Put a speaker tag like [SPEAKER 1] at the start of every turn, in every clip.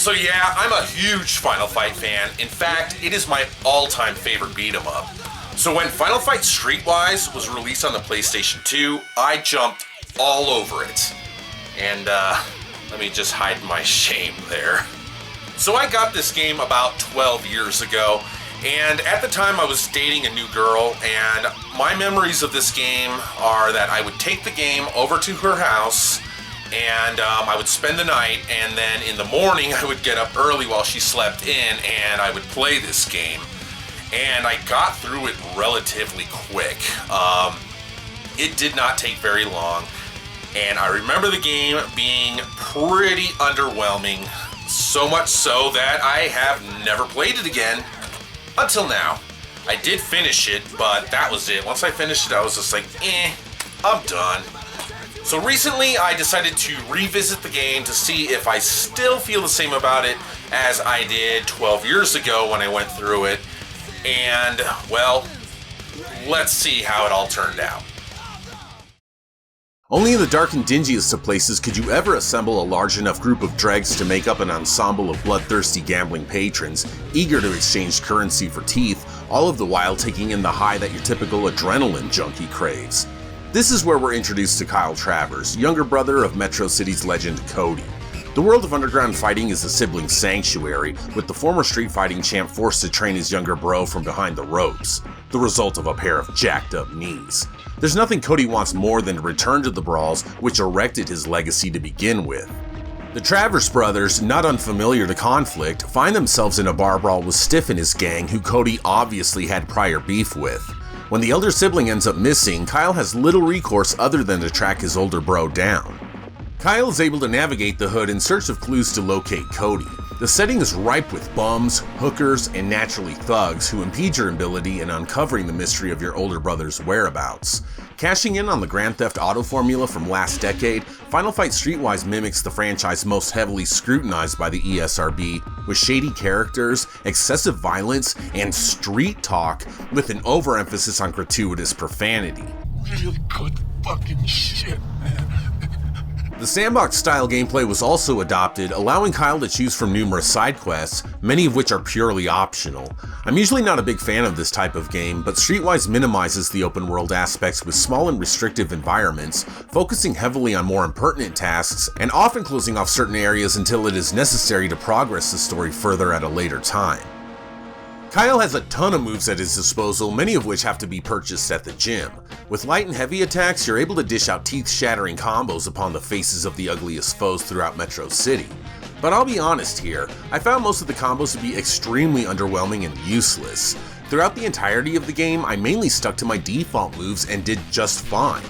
[SPEAKER 1] So yeah, I'm a huge Final Fight fan. In fact, it is my all-time favorite beat-em-up. So when Final Fight Streetwise was released on the PlayStation 2, I jumped all over it. And let me just hide my shame there. So I got this game about 12 years ago, and at the time I was dating a new girl, and my memories of this game are that I would take the game over to her house, and I would spend the night, and then in the morning I would get up early while she slept in, and I would play this game. And I got through it relatively quick. It did not take very long, and I remember the game being pretty underwhelming, so much so that I have never played it again until now. I did finish it, but that was it. Once I finished it, I was just like, I'm done. So recently, I decided to revisit the game to see if I still feel the same about it as I did 12 years ago when I went through it. And, well, let's see how it all turned out.
[SPEAKER 2] Only in the dark and dingiest of places could you ever assemble a large enough group of dregs to make up an ensemble of bloodthirsty gambling patrons, eager to exchange currency for teeth, all of the while taking in the high that your typical adrenaline junkie craves. This is where we're introduced to Kyle Travers, younger brother of Metro City's legend Cody. The world of underground fighting is a sibling sanctuary, with the former street fighting champ forced to train his younger bro from behind the ropes, the result of a pair of jacked up knees. There's nothing Cody wants more than to return to the brawls which erected his legacy to begin with. The Travers brothers, not unfamiliar to conflict, find themselves in a bar brawl with Stiff and his gang, who Cody obviously had prior beef with. When the elder sibling ends up missing, Kyle has little recourse other than to track his older bro down. Kyle is able to navigate the hood in search of clues to locate Cody. The setting is ripe with bums, hookers, and naturally thugs who impede your ability in uncovering the mystery of your older brother's whereabouts. Cashing in on the Grand Theft Auto formula from last decade, Final Fight Streetwise mimics the franchise most heavily scrutinized by the ESRB, with shady characters, excessive violence, and street talk with an overemphasis on gratuitous profanity.
[SPEAKER 3] Really good fucking shit, man.
[SPEAKER 2] The sandbox-style gameplay was also adopted, allowing Kyle to choose from numerous side quests, many of which are purely optional. I'm usually not a big fan of this type of game, but Streetwise minimizes the open-world aspects with small and restrictive environments, focusing heavily on more impertinent tasks, and often closing off certain areas until it is necessary to progress the story further at a later time. Kyle has a ton of moves at his disposal, many of which have to be purchased at the gym. With light and heavy attacks, you're able to dish out teeth-shattering combos upon the faces of the ugliest foes throughout Metro City. But I'll be honest here, I found most of the combos to be extremely underwhelming and useless. Throughout the entirety of the game, I mainly stuck to my default moves and did just fine.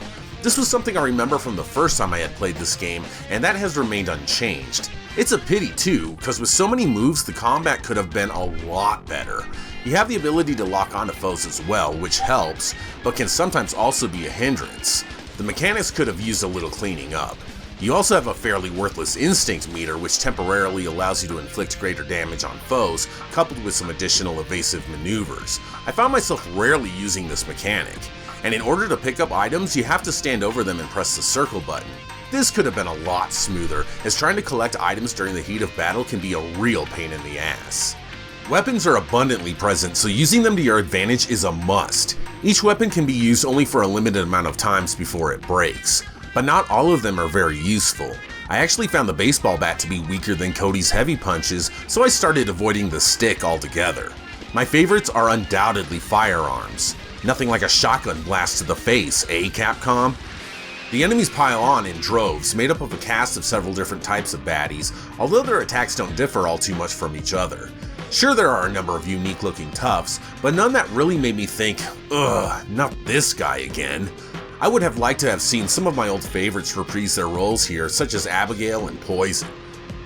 [SPEAKER 2] This was something I remember from the first time I had played this game, and that has remained unchanged. It's a pity too, because with so many moves, the combat could have been a lot better. You have the ability to lock onto foes as well, which helps, but can sometimes also be a hindrance. The mechanics could have used a little cleaning up. You also have a fairly worthless instinct meter, which temporarily allows you to inflict greater damage on foes, coupled with some additional evasive maneuvers. I found myself rarely using this mechanic, and in order to pick up items, you have to stand over them and press the circle button. This could have been a lot smoother, as trying to collect items during the heat of battle can be a real pain in the ass. Weapons are abundantly present, so using them to your advantage is a must. Each weapon can be used only for a limited amount of times before it breaks, but not all of them are very useful. I actually found the baseball bat to be weaker than Cody's heavy punches, so I started avoiding the stick altogether. My favorites are undoubtedly firearms. Nothing like a shotgun blast to the face, eh, Capcom? The enemies pile on in droves, made up of a cast of several different types of baddies, although their attacks don't differ all too much from each other. Sure, there are a number of unique looking toughs, but none that really made me think, ugh, not this guy again. I would have liked to have seen some of my old favorites reprise their roles here, such as Abigail and Poison.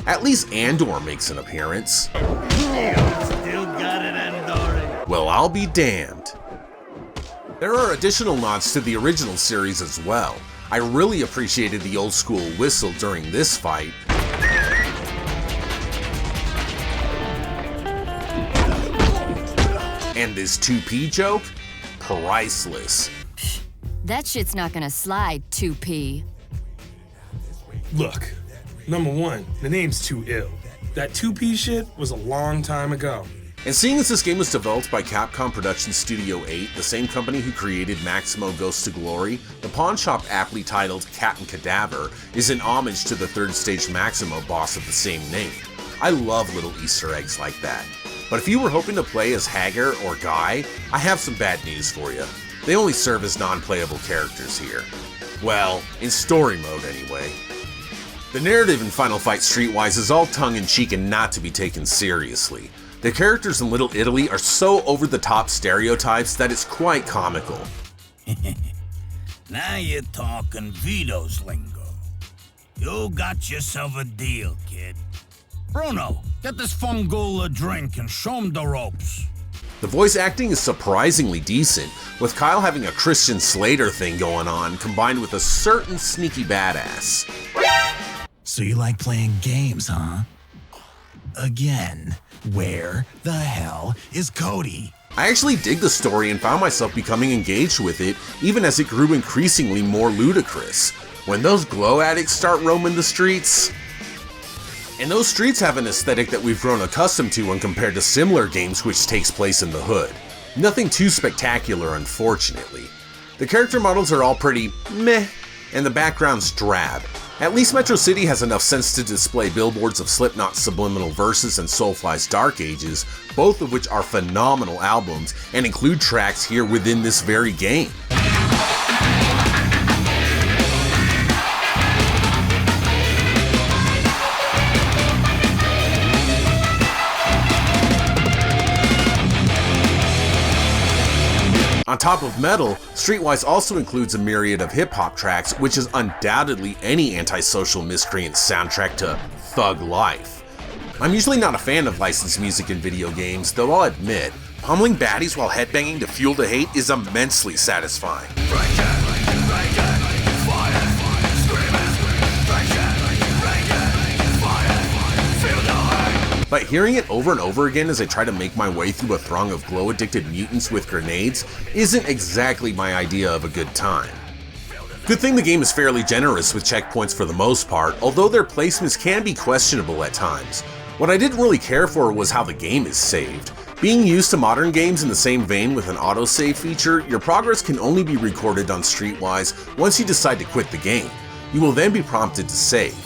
[SPEAKER 2] At least Andor makes an appearance.
[SPEAKER 4] Still got it, Andor.
[SPEAKER 2] Well, I'll be damned. There are additional nods to the original series as well. I really appreciated the old school whistle during this fight. And this 2P joke? Priceless.
[SPEAKER 5] That shit's not gonna slide, 2P.
[SPEAKER 3] Look, number one, the name's too ill.
[SPEAKER 6] That 2P shit was a long time ago.
[SPEAKER 2] And seeing as this game was developed by Capcom Production Studio 8, the same company who created Maximo Goes to Glory, the pawn shop aptly titled Captain Cadaver is an homage to the third stage Maximo boss of the same name. I love little Easter eggs like that. But if you were hoping to play as Hager or Guy, I have some bad news for you. They only serve as non-playable characters here. Well, in story mode anyway. The narrative in Final Fight Streetwise is all tongue-in-cheek and not to be taken seriously. The characters in Little Italy are so over-the-top stereotypes that it's quite comical.
[SPEAKER 4] Now you're talking Vito's lingo. You got yourself a deal, kid. Bruno, get this fungola a drink and show him the ropes.
[SPEAKER 2] The voice acting is surprisingly decent, with Kyle having a Christian Slater thing going on, combined with a certain sneaky badass.
[SPEAKER 7] So you like playing games, huh? Again, where the hell is Cody?
[SPEAKER 2] I actually dig the story and found myself becoming engaged with it, even as it grew increasingly more ludicrous. When those glow addicts start roaming the streets. And those streets have an aesthetic that we've grown accustomed to when compared to similar games which takes place in the hood. Nothing too spectacular, unfortunately. The character models are all pretty meh, and the background's drab. At least Metro City has enough sense to display billboards of Slipknot's Subliminal Verses and Soulfly's Dark Ages, both of which are phenomenal albums and include tracks here within this very game. On top of metal, Streetwise also includes a myriad of hip-hop tracks, which is undoubtedly any antisocial miscreant's soundtrack to thug life. I'm usually not a fan of licensed music in video games, though I'll admit, pummeling baddies while headbanging to Fuel to Hate is immensely satisfying. But hearing it over and over again as I try to make my way through a throng of glow-addicted mutants with grenades isn't exactly my idea of a good time. Good thing the game is fairly generous with checkpoints for the most part, although their placements can be questionable at times. What I didn't really care for was how the game is saved. Being used to modern games in the same vein with an autosave feature, your progress can only be recorded on Streetwise once you decide to quit the game. You will then be prompted to save.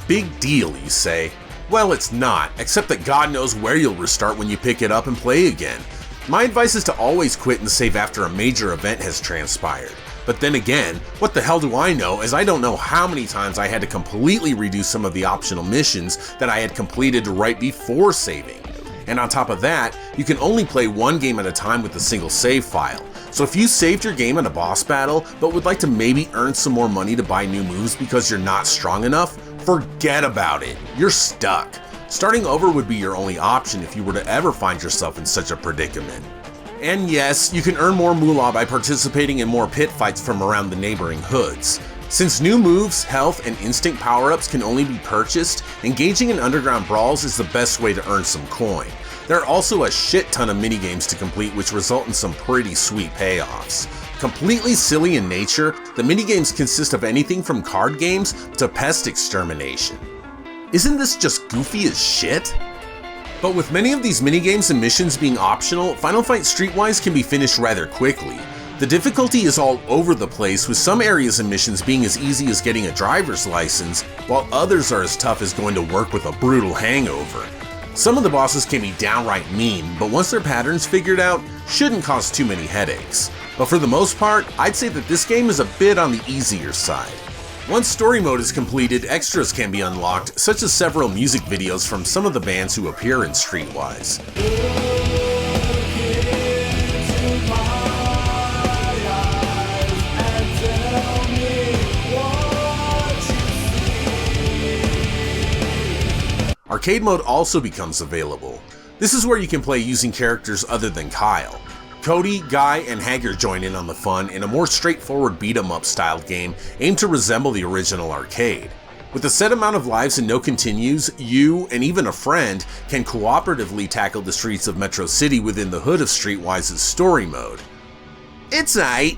[SPEAKER 2] Big deal, you say? Well, it's not, except that God knows where you'll restart when you pick it up and play again. My advice is to always quit and save after a major event has transpired. But then again, what the hell do I know, as I don't know how many times I had to completely redo some of the optional missions that I had completed right before saving. And on top of that, you can only play one game at a time with a single save file. So if you saved your game in a boss battle, but would like to maybe earn some more money to buy new moves because you're not strong enough, forget about it. You're stuck. Starting over would be your only option if you were to ever find yourself in such a predicament. And yes, you can earn more moolah by participating in more pit fights from around the neighboring hoods. Since new moves, health, and instinct power-ups can only be purchased, engaging in underground brawls is the best way to earn some coin. There are also a shit ton of minigames to complete which result in some pretty sweet payoffs. Completely silly in nature, the minigames consist of anything from card games to pest extermination. Isn't this just goofy as shit? But with many of these minigames and missions being optional, Final Fight Streetwise can be finished rather quickly. The difficulty is all over the place, with some areas and missions being as easy as getting a driver's license, while others are as tough as going to work with a brutal hangover. Some of the bosses can be downright mean, but once their pattern's figured out, shouldn't cause too many headaches. But for the most part, I'd say that this game is a bit on the easier side. Once story mode is completed, extras can be unlocked, such as several music videos from some of the bands who appear in Streetwise. Arcade mode also becomes available. This is where you can play using characters other than Kyle. Cody, Guy, and Hager join in on the fun in a more straightforward beat-em-up styled game aimed to resemble the original arcade. With a set amount of lives and no continues, you, and even a friend, can cooperatively tackle the streets of Metro City within the hood of Streetwise's story mode. It's aight.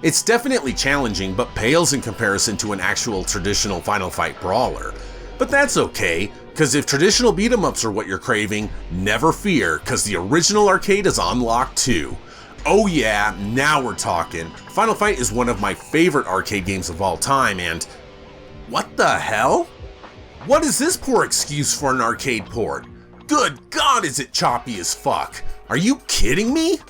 [SPEAKER 2] It's definitely challenging, but pales in comparison to an actual traditional Final Fight brawler. But that's okay, cause if traditional beat 'em ups are what you're craving, never fear, cause the original arcade is on lock too. Oh yeah, now we're talking. Final Fight is one of my favorite arcade games of all time, and what the hell? What is this poor excuse for an arcade port? Good God, is it choppy as fuck? Are you kidding me?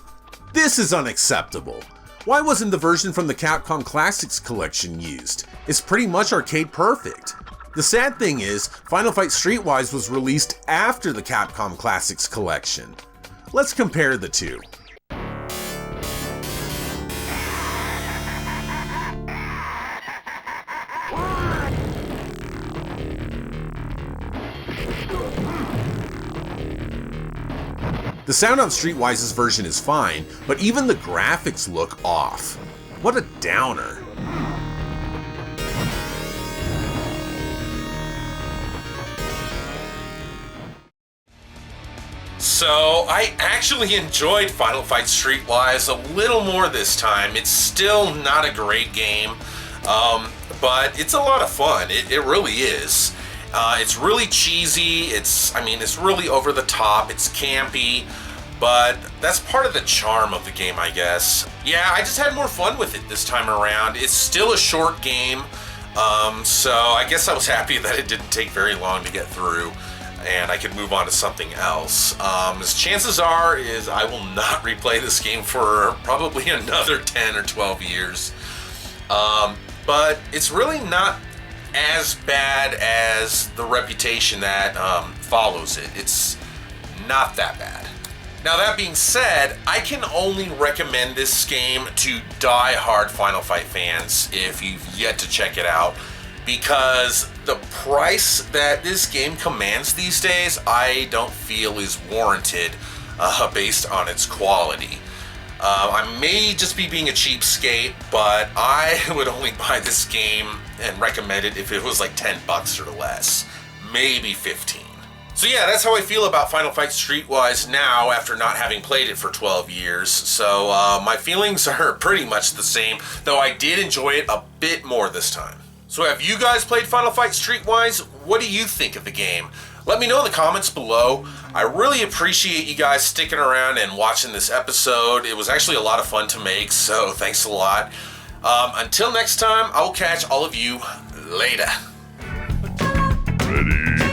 [SPEAKER 2] This is unacceptable. Why wasn't the version from the Capcom Classics collection used? It's pretty much arcade perfect. The sad thing is, Final Fight Streetwise was released after the Capcom Classics collection. Let's compare the two. The sound on Streetwise's version is fine, but even the graphics look off. What a downer.
[SPEAKER 1] So, I actually enjoyed Final Fight Streetwise a little more this time. It's still not a great game, but it's a lot of fun. It really is. It's really cheesy, it's really over the top, it's campy, but that's part of the charm of the game, I guess. Yeah, I just had more fun with it this time around. It's still a short game, so I guess I was happy that it didn't take very long to get through, and I could move on to something else. As chances are is I will not replay this game for probably another 10 or 12 years. But it's really not as bad as the reputation that follows it. It's not that bad. Now that being said, I can only recommend this game to die-hard Final Fight fans if you've yet to check it out, because the price that this game commands these days I don't feel is warranted based on its quality. I may just be being a cheapskate, but I would only buy this game and recommend it if it was like $10 or less, maybe 15. So yeah, that's how I feel about Final Fight Streetwise now after not having played it for 12 years. So my feelings are pretty much the same, though I did enjoy it a bit more this time. So have you guys played Final Fight Streetwise? What do you think of the game? Let me know in the comments below. I really appreciate you guys sticking around and watching this episode. It was actually a lot of fun to make, so thanks a lot. Until next time, I will catch all of you later.
[SPEAKER 3] Ready.